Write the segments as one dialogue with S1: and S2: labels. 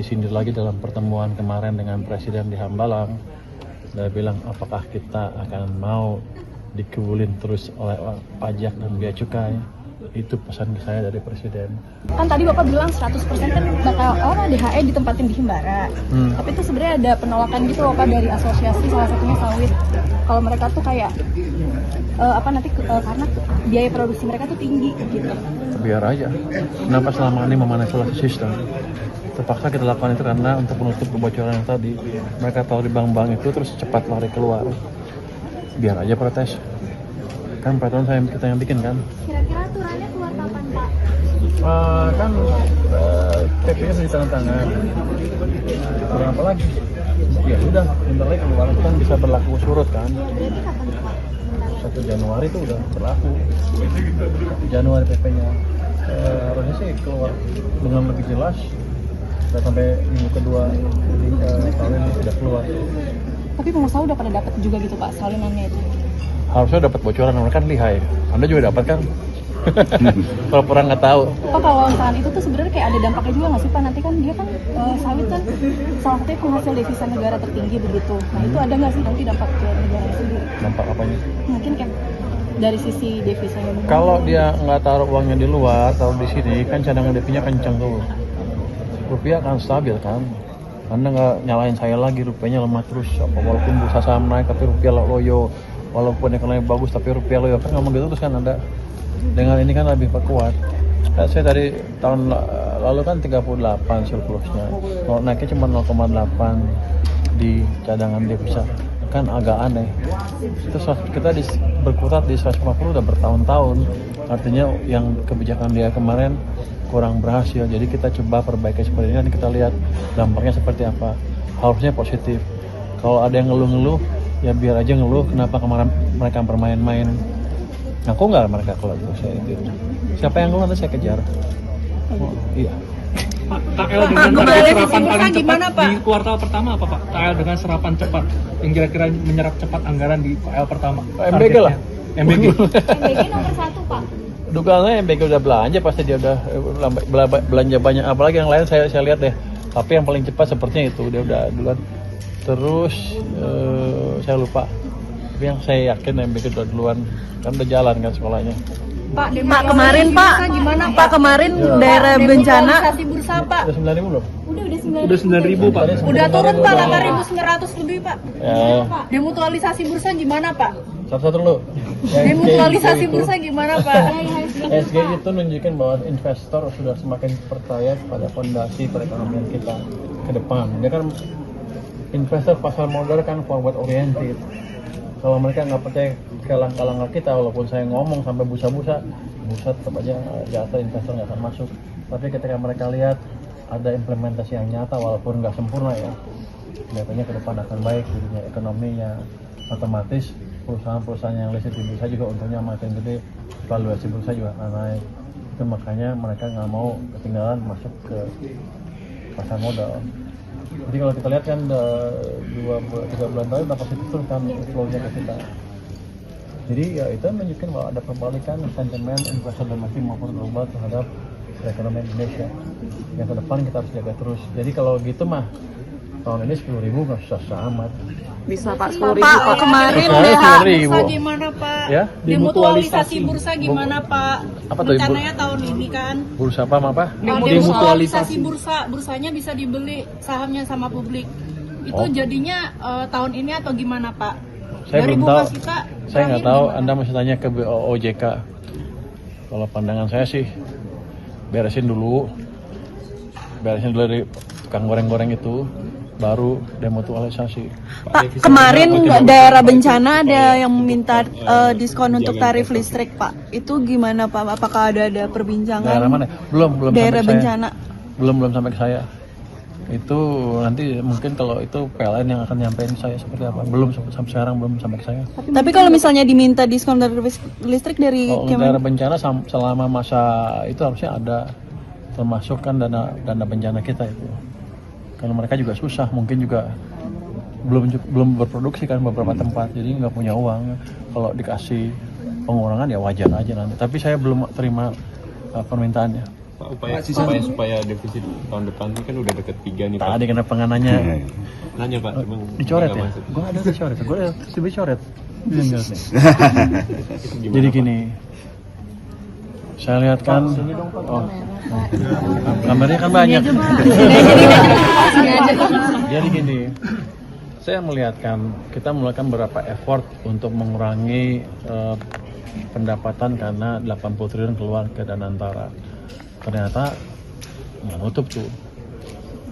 S1: disindir lagi dalam pertemuan kemarin dengan Presiden di Hambalang. Dia bilang apakah kita akan mau dikebulin terus oleh pajak dan bea cukai. Itu pesan saya dari Presiden.
S2: Kan tadi Bapak bilang 100% kan bakal DHE ditempatin di Himbara. Tapi itu sebenarnya ada penolakan gitu Bapak dari asosiasi, salah satunya sawit. Kalau mereka tuh kayak karena biaya produksi mereka tuh tinggi gitu.
S1: Biar aja. Kenapa selama ini memanipulasi sistem? Terpaksa kita lakukan itu karena untuk menutup kebocoran yang tadi. Mereka tahu di bank-bank itu terus cepat lari keluar. Biar aja protes. Kan peraturan kita yang bikin kan.
S2: Kira-kira aturannya keluar kapan Pak?
S1: Kan PP-nya sudah ditandatangan. Kurang apa lagi? Ya sudah, bentar lagi keluar kan bisa berlaku surut kan.
S2: Berarti kapan Pak?
S1: 1 Januari itu udah berlaku. 1 Januari PP-nya. Harusnya sih keluar dengan lebih jelas. Kita sampai minggu kedua tahun ini sudah keluar.
S2: Tapi pengusaha udah pada dapat juga gitu Pak salinannya itu.
S1: Harusnya dapat bocoran, mereka kan lihai. Anda juga dapat kan? Kalau orang nggak tahu.
S2: Pak, kalau misalkan itu tuh sebenarnya kayak ada dampaknya juga nggak sih Pak? Nanti kan dia kan sawit kan salah satunya penghasil devisa negara tertinggi begitu. Nah itu ada nggak sih nanti dampak ke negara sendiri?
S1: Dampak apanya?
S2: Mungkin kayak dari sisi devisanya.
S1: Kalau dia nggak taruh uangnya di luar, taruh di sini, kan cadangan devisa kencang tuh. Rupiah akan stabil kan? Anda nggak nyalain saya lagi, rupiahnya lemah terus. Walaupun bursa saham naik, tapi rupiah loyo. Walaupun ekonomi bagus, tapi rupiah loyo. Kan ngomong gitu terus kan Anda. Dengan ini kan lebih kuat. Saya dari tahun lalu kan 38 surplusnya. Kalau naiknya cuma 0,8 di cadangan devisa. Kan agak aneh. Terus kita berkutat di 150 udah bertahun-tahun. Artinya yang kebijakan dia kemarin kurang berhasil. Jadi kita coba perbaiki seperti ini dan kita lihat dampaknya seperti apa. Harusnya positif. Kalau ada yang ngeluh-ngeluh, ya biar aja ngeluh. Kenapa kemarin mereka bermain-main? Aku nggak mereka kalau saya itu. Siapa yang ngeluh nanti saya kejar. Iya.
S3: Pak, KL dengan serapan paling cepat di kuartal pertama apa Pak? KL dengan serapan cepat yang kira-kira menyerap cepat anggaran di KL pertama.
S1: MBG lah.
S3: MBG.
S2: MBG nomor 1 Pak.
S1: Dugaannya MBG udah belanja, pasti dia udah belanja banyak. Apalagi yang lain saya lihat deh. Tapi yang paling cepat sepertinya itu dia udah duluan. Terus saya lupa. Tapi yang saya yakin MBG udah duluan, kan udah jalan kan sekolahnya.
S2: Pak kemarin Pak gimana Pak kemarin daerah bencana bursa Pak?
S1: Udah 9.000 belum?
S3: Udah 9.000 Pak.
S2: Udah turun Pak 8.900 lebih Pak.
S1: Ya.
S2: Demutualisasi bursa gimana Pak?
S1: Satu-satu dulu.
S2: Demutualisasi bursa gimana Pak?
S1: SG itu nunjukin bahwa investor sudah semakin percaya pada fondasi perekonomian kita ke depan. Dia kan investor pasar modal kan forward oriented. Kalau mereka nggak percaya ke langkah-langkah kita, walaupun saya ngomong sampai busa tetap aja jasa investor nggak akan masuk. Tapi ketika mereka lihat ada implementasi yang nyata, walaupun nggak sempurna ya, kelihatannya ke depan akan baik dunia ekonominya. Otomatis perusahaan-perusahaan yang listed di bursa juga untungnya makin gede, valuasi bursa juga akan naik. Itu makanya mereka nggak mau ketinggalan masuk ke pasar modal. Jadi kalau kita lihat kan 2-3 bulan lalu udah positif terus kan flow-nya ke kita. Jadi ya itu menunjukkan bahwa ada perbalikan sentimen investor domestik maupun global terhadap perekonomian Indonesia. Yang ke depan kita harus jaga terus. Jadi kalau gitu mah tahun ini 10.000 nggak susah amat.
S2: Bisa Pak 10.000 Pak kemarin
S1: bursa
S2: gimana Pak?
S1: Ya?
S2: Demutualisasi bursa gimana Pak?
S1: Apa tuh
S2: Rencananya tahun ini kan?
S1: Bursa apa?
S2: Demutualisasi bursanya bisa dibeli sahamnya sama publik. Itu jadinya tahun ini atau gimana Pak?
S1: Saya
S2: Dari
S1: belum
S2: Bu
S1: tahu.
S2: Masita,
S1: Saya nggak tahu.
S2: gimana?
S1: Anda masih tanya ke BOOJK. Kalau pandangan saya sih beresin dulu dari tukang goreng-goreng itu, baru demutualisasi.
S4: Pak, kemarin daerah bencana ada yang meminta diskon untuk tarif listrik, Pak. Itu gimana, Pak? Apakah ada perbincangan?
S1: Daerah mana? Belum
S4: Daerah
S1: sampai
S4: bencana.
S1: Saya. Belum sampai ke saya. Itu nanti mungkin kalau itu PLN yang akan nyampein ke saya seperti apa. Belum sampai sekarang belum sampai ke saya.
S4: Tapi kalau misalnya diminta diskon tarif listrik dari
S1: Kalau daerah bencana selama masa itu harusnya ada, termasuk kan dana bencana kita itu. Karena mereka juga susah, mungkin juga belum berproduksi kan beberapa tempat, jadi nggak punya uang. Kalau dikasih pengurangan ya wajar aja nanti. Tapi saya belum terima permintaannya.
S5: Pak, supaya defisit tahun depan ini kan udah deket 3 nih Pak.
S1: Tadi kenapa nggak nanya?
S5: Nanya Pak, cuma
S1: Dicoret
S5: nggak
S1: ya?
S5: masuk.
S1: Gue ada dicoret, gue ada dicoret. Ini yang jelas nih.
S5: Itu gimana,
S1: Jadi
S5: Pak?
S1: gini, saya lihat kan, kameranya kan banyak. Jadi gini, saya melihatkan kita melakukan beberapa effort untuk mengurangi pendapatan karena 80 triliun keluar ke Danantara. Ternyata nggak nutup tuh.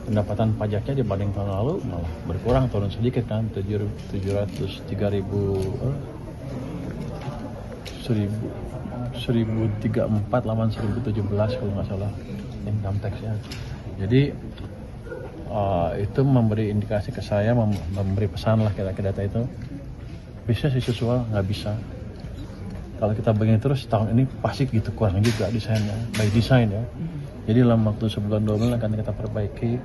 S1: Pendapatan pajaknya dibanding tahun lalu malah berkurang, turun sedikit kan, 703.000 1034 lawan 1017 kalau nggak salah income tax-nya. Jadi itu memberi indikasi ke saya, memberi pesan lah kira-kira data itu bisa sih sesuai, nggak bisa. Kalau kita begini terus tahun ini pasti gitu, kurang juga desainnya, by design ya. Jadi dalam waktu sebulan 2 bulan akan kita perbaiki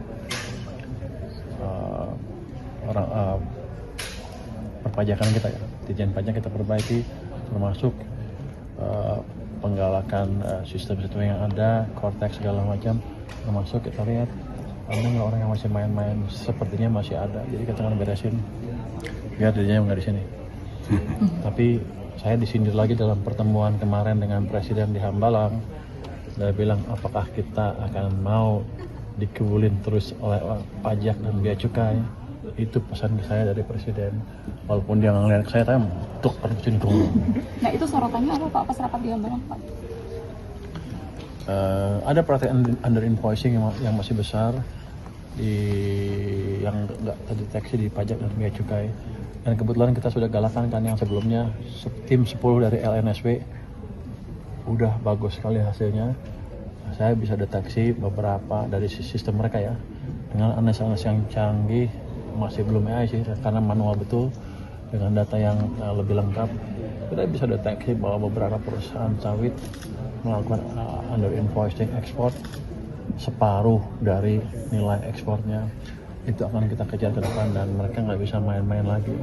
S1: perpajakan kita ya, Ditjen Pajak kita perbaiki, termasuk penggalakan sistem-sistem yang ada, Cortex segala macam, termasuk kita lihat ada orang yang masih main-main sepertinya masih ada, jadi kita akan beresin biar dirinya nggak di sini. Tapi saya disindir lagi dalam pertemuan kemarin dengan Presiden di Hambalang. Dia bilang apakah kita akan mau dikebulin terus oleh pajak dan bea cukai. Itu pesan saya dari Presiden. Walaupun dia nggak ngeliat ke saya, tapi tuk kan cenderung.
S2: Nah itu sorotannya apa Pak pas rapat di Hambalang Pak?
S1: Ada praktek under invoicing yang masih besar yang nggak terdeteksi di pajak dan bea cukai. Dan kebetulan kita sudah galakan kan yang sebelumnya tim 10 dari LNSW udah bagus sekali hasilnya. Saya bisa deteksi beberapa dari sistem mereka ya dengan analisis yang canggih, masih belum AI sih karena manual betul, dengan data yang lebih lengkap kita bisa deteksi bahwa beberapa perusahaan sawit melakukan under invoicing ekspor separuh dari nilai ekspornya. Itu akan kita kejar ke depan dan mereka nggak bisa main-main lagi.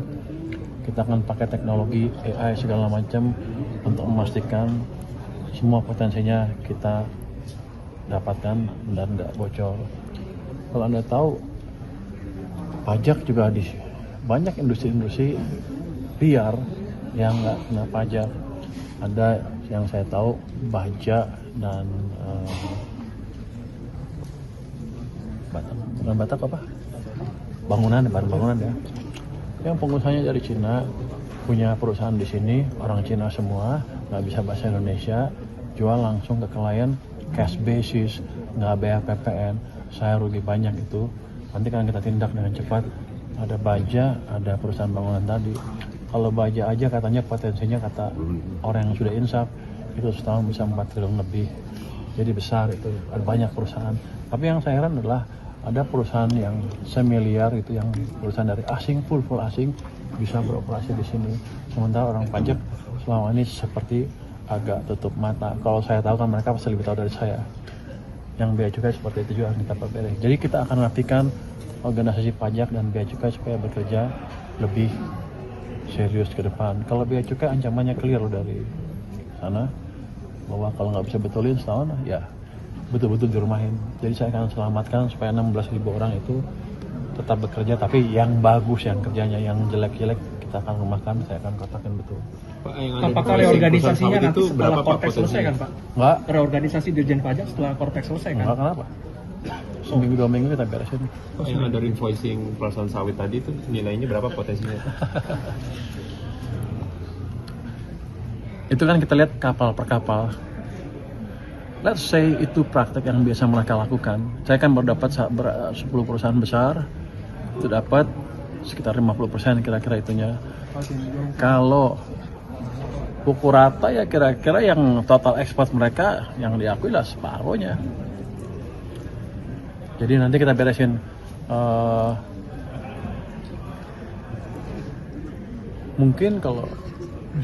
S1: Kita akan pakai teknologi AI segala macam untuk memastikan semua potensinya kita dapatkan dan tidak bocor. Kalau Anda tahu, pajak juga di banyak industri-industri liar yang nggak kena pajak. Ada yang saya tahu baja dan batak apa? Bangunan ya. Yang pengusahanya dari Cina, punya perusahaan di sini, orang Cina semua, nggak bisa bahasa Indonesia, jual langsung ke klien, cash basis, nggak bayar PPN, saya rugi banyak itu. Nanti kan kita tindak dengan cepat. Ada baja, ada perusahaan bangunan tadi. Kalau baja aja katanya potensinya kata orang yang sudah insaf itu setahun bisa 4 triliun lebih. Jadi besar itu, ada banyak perusahaan. Tapi yang saya heran adalah ada perusahaan yang semiliar itu, yang perusahaan dari asing, full asing bisa beroperasi di sini. Sementara orang pajak selama ini seperti agak tutup mata. Kalau saya tahu kan mereka pasti lebih tahu dari saya. Yang bea cukai seperti itu juga kita perbaiki. Jadi kita akan rapikan organisasi pajak dan bea cukai supaya bekerja lebih serius ke depan. Kalau bea cukai ancamannya clear loh dari sana, bahwa kalau nggak bisa betulin setahun ya betul-betul dirumahin. Jadi saya akan selamatkan supaya 16.000 orang itu tetap bekerja, tapi yang bagus, yang kerjanya, yang jelek-jelek kita akan rumahkan, saya akan katakan betul.
S5: Pak,
S3: apakah reorganisasinya nanti
S5: itu
S3: setelah
S5: berapa Pak
S3: Cortex selesai kan Pak?
S1: Enggak.
S3: Reorganisasi Dirjen Pajak setelah Cortex selesai kan?
S1: Enggak, kenapa? Seminggu 2 minggu kita beresin.
S5: Pak, yang under invoicing perusahaan sawit tadi itu nilainya berapa potensinya?
S1: Itu kan kita lihat kapal per kapal. Let's say itu praktek yang biasa mereka lakukan. Saya kan baru dapat 10 perusahaan besar, itu dapat sekitar 50% kira-kira itunya. Kalau pukul rata ya kira-kira yang total ekspor mereka yang diakui lah separuhnya. Jadi nanti kita beresin mungkin kalau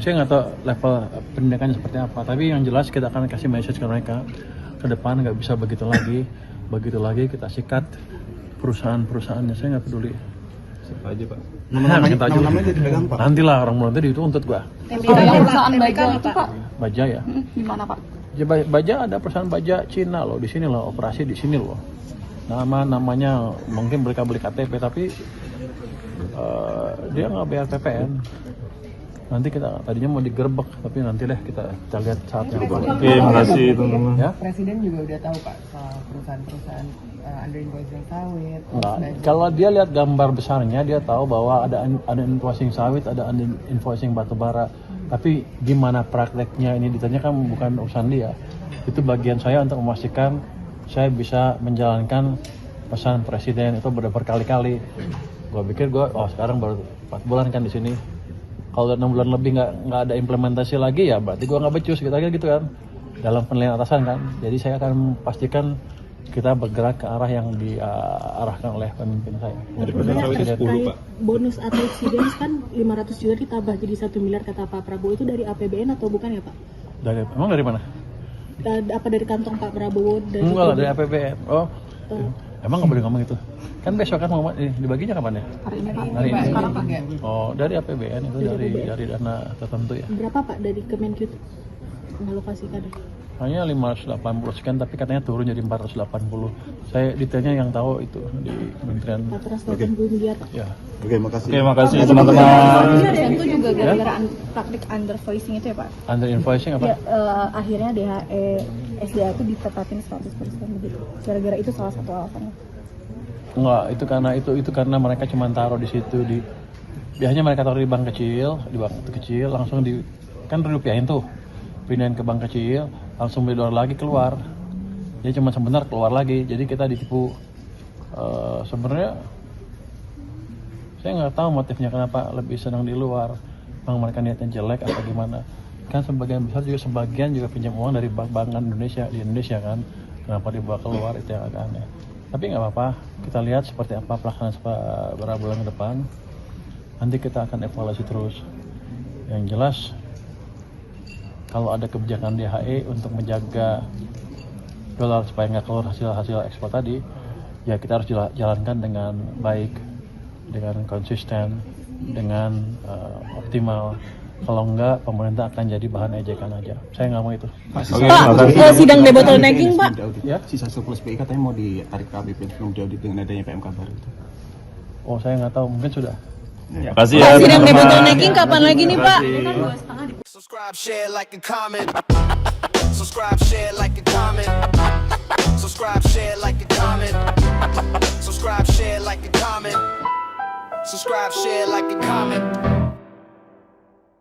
S1: saya nggak tahu level pendidikannya seperti apa, tapi yang jelas kita akan kasih message ke mereka ke depan nggak bisa begitu lagi kita sikat perusahaan-perusahaannya. Saya nggak peduli
S5: Siapa aja Pak?
S1: namanya dipegang Pak. Nantilah orang mulai itu dituntut gua.
S2: Yang perusahaan baja itu Pak?
S1: Baja ya.
S2: Di mana Pak?
S1: Baja ada perusahaan baja Cina loh di sini loh, operasi di sini loh. Namanya mungkin mereka beli KTP tapi dia nggak bayar PPN. Nanti kita tadinya mau digerebek tapi nanti deh kita lihat saatnya.
S5: Oke, makasih teman-teman.
S1: Ya.
S6: Presiden juga udah tahu Pak soal perusahaan-perusahaan underinvoicing sawit.
S1: Nggak, kalau dia lihat gambar besarnya dia tahu bahwa ada invoicing sawit, ada invoicing batubara. Tapi gimana prakteknya ini ditanyakan bukan urusan dia. Itu bagian saya untuk memastikan saya bisa menjalankan pesan presiden itu berkali-kali. Gua pikir sekarang baru 4 bulan kan di sini. Kalau udah 6 bulan lebih nggak ada implementasi lagi ya berarti gua nggak becus gitu kan. Dalam penilaian atasan kan. Jadi saya akan pastikan kita bergerak ke arah yang diarahkan oleh pemimpin saya.
S7: Terkait bonus atlet SEA Games kan 500 juta ditambah jadi 1 miliar kata Pak Prabowo, itu dari APBN atau bukan ya Pak?
S1: Emang dari mana?
S7: Apa dari kantong Pak Prabowo?
S1: Enggak lah, dari APBN. Emang nggak boleh ngomong itu? Kan besok kan mau dibaginya kapan ya? Hari ini. Oh, dari APBN itu dari dana tertentu ya.
S7: Berapa Pak dari Kemenkyu mengalokasikan?
S1: Hanya 580 sekian tapi katanya turun jadi 480. Saya detailnya yang tahu itu di Kementerian.
S7: 480 miliar Pak.
S1: Ya.
S5: Oke, makasih teman-teman.
S2: Itu juga gara-gara praktik undervoicing itu ya Pak?
S1: Under invoicing apa?
S2: Ya, akhirnya DHE SDA itu ditetapin 100% begitu. Gara-gara itu salah satu alasannya.
S1: Enggak, itu karena mereka cuma taruh di situ biasanya mereka taruh di bank kecil, langsung kan rupiahin tuh. Pindahin ke bank kecil, langsung beli dolar lagi keluar. Jadi cuma sebentar keluar lagi. Jadi kita ditipu. Sebenarnya saya nggak tahu motifnya kenapa lebih senang di luar. Memang mereka niatnya jelek atau gimana? Kan sebagian juga pinjam uang dari bank Indonesia di Indonesia kan. Kenapa dibawa keluar itu yang agak aneh. Tapi nggak apa-apa. Kita lihat seperti apa pelaksanaan beberapa bulan ke depan. Nanti kita akan evaluasi terus. Yang jelas kalau ada kebijakan DHE untuk menjaga dolar supaya nggak keluar hasil ekspor tadi, ya kita harus jalankan dengan baik, dengan konsisten, dengan optimal. Kalau enggak, pemerintah akan jadi bahan ejekan aja. Saya nggak mau itu.
S4: Pak, sidang debottlenecking Pak.
S1: Ya?
S8: Sisa surplus BI katanya mau ditarik ke ABP sebelum diaudit dengan adanya PMK baru itu.
S1: Oh, saya nggak tahu. Mungkin sudah.
S5: Makasih
S4: Pak,
S5: ya
S4: sidang
S5: teman-teman.
S4: debottlenecking kapan lagi nih Pak?
S9: Subscribe, share, like, and comment. Subscribe, share, like, and comment. Subscribe, share, like, and comment. Subscribe, share, like, and comment. Subscribe, share, like, and comment.